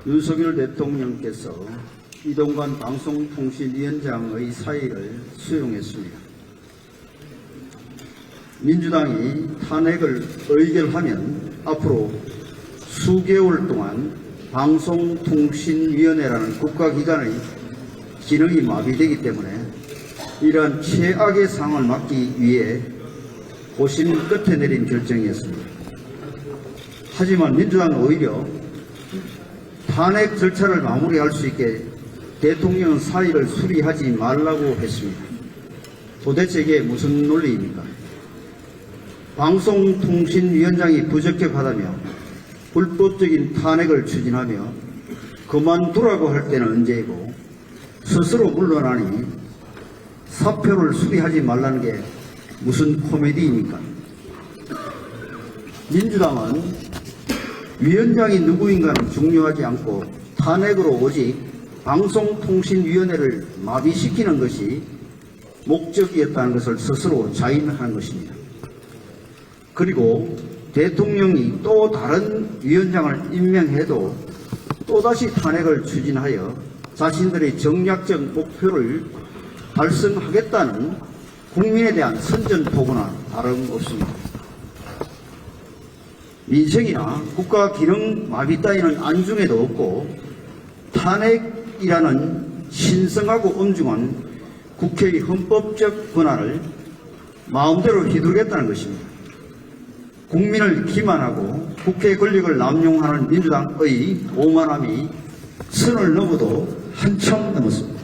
윤석열 대통령께서 이동관 방송통신위원장의 사의를 수용했습니다. 민주당이 탄핵을 의결하면 앞으로 수개월 동안 방송통신위원회라는 국가기관의 기능이 마비되기 때문에 이러한 최악의 상황을 막기 위해 고심 끝에 내린 결정이었습니다. 하지만 민주당은 오히려 탄핵 절차를 마무리할 수 있게 대통령 사의를 수리하지 말라고 했습니다. 도대체 이게 무슨 논리입니까? 방송통신위원장이 부적격하다며 불법적인 탄핵을 추진하며 그만두라고 할 때는 언제이고 스스로 물러나니 사표를 수리하지 말라는 게 무슨 코미디입니까? 민주당은 위원장이 누구인가는 중요하지 않고 탄핵으로 오직 방송통신위원회를 마비시키는 것이 목적이었다는 것을 스스로 자인하는 것입니다. 그리고 대통령이 또 다른 위원장을 임명해도 또다시 탄핵을 추진하여 자신들의 정략적 목표를 달성하겠다는 국민에 대한 선전포고나 다름없습니다. 민생이나 국가 기능 마비 따위는 안중에도 없고 탄핵이라는 신성하고 엄중한 국회의 헌법적 권한을 마음대로 휘두르겠다는 것입니다. 국민을 기만하고 국회 권력을 남용하는 민주당의 오만함이 선을 넘어도 한참 넘었습니다.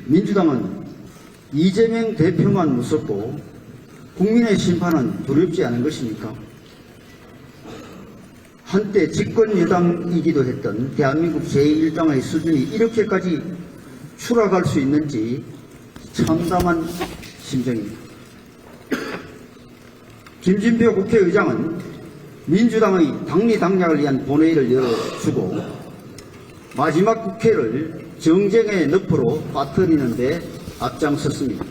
민주당은 이재명 대표만 무섭고 국민의 심판은 두렵지 않은 것입니까? 한때 집권 여당이기도 했던 대한민국 제1당의 수준이 이렇게까지 추락할 수 있는지 참담한 심정입니다. 김진표 국회의장은 민주당의 당리당략을 위한 본회의를 열어주고 마지막 국회를 정쟁의 늪으로 빠뜨리는 데 앞장섰습니다.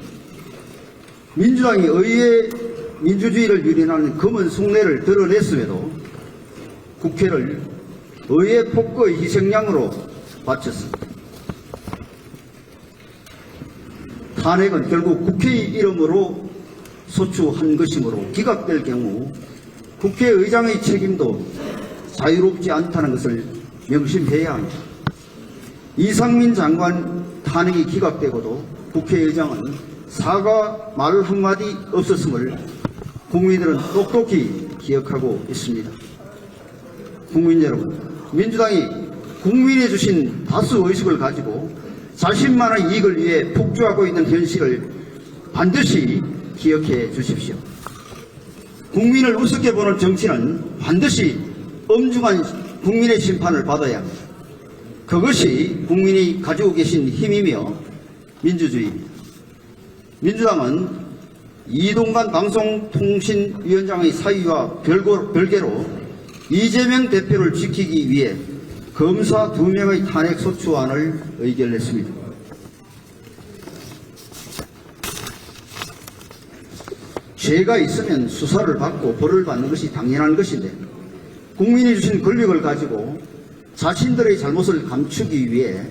민주당이 의회 민주주의를 유린하는 검은 숭례를 드러냈음에도 국회를 의회 폭거의 희생양으로 바쳤습니다. 탄핵은 결국 국회의 이름으로 소추한 것이므로 기각될 경우 국회의장의 책임도 자유롭지 않다는 것을 명심해야 합니다. 이상민 장관 탄핵이 기각되고도 국회의장은 사과 말 한마디 없었음을 국민들은 똑똑히 기억하고 있습니다. 국민 여러분, 민주당이 국민이 주신 다수의식을 가지고 자신만의 이익을 위해 폭주하고 있는 현실을 반드시 기억해 주십시오. 국민을 우습게 보는 정치는 반드시 엄중한 국민의 심판을 받아야 합니다. 그것이 국민이 가지고 계신 힘이며 민주주의입니다. 민주당은 이동관 방송통신위원장의 사의와 별개로 이재명 대표를 지키기 위해 검사 2명의 탄핵소추안을 의결했습니다. 죄가 있으면 수사를 받고 벌을 받는 것이 당연한 것인데 국민이 주신 권력을 가지고 자신들의 잘못을 감추기 위해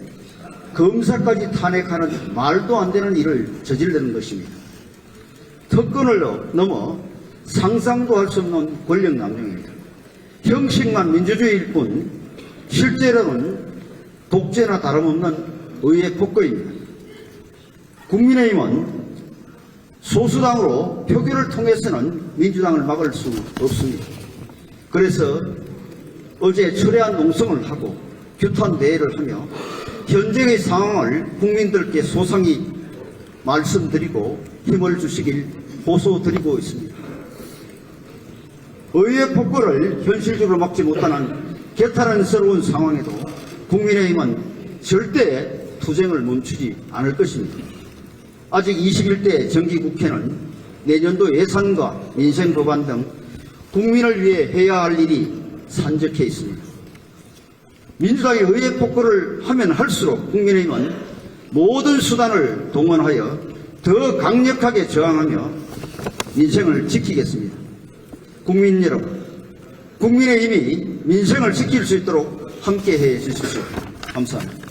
검사까지 탄핵하는 말도 안 되는 일을 저지르는 것입니다. 특권을 넘어 상상도 할 수 없는 권력 남용입니다. 형식만 민주주의일 뿐 실제로는 독재나 다름없는 의회 폭거입니다. 국민의힘은 소수당으로 표결을 통해서는 민주당을 막을 수 없습니다. 그래서 어제 철회한 농성을 하고 규탄 대회를 하며 현재의 상황을 국민들께 소상히 말씀드리고 힘을 주시길 호소드리고 있습니다. 의회 폭거를 현실적으로 막지 못하는 개탄스러운 상황에도 국민의힘은 절대 투쟁을 멈추지 않을 것입니다. 아직 21대 정기국회는 내년도 예산과 민생법안 등 국민을 위해 해야 할 일이 산적해 있습니다. 민주당이 의회 폭거를 하면 할수록 국민의힘은 모든 수단을 동원하여 더 강력하게 저항하며 민생을 지키겠습니다. 국민 여러분, 국민의힘이 민생을 지킬 수 있도록 함께해 주십시오. 감사합니다.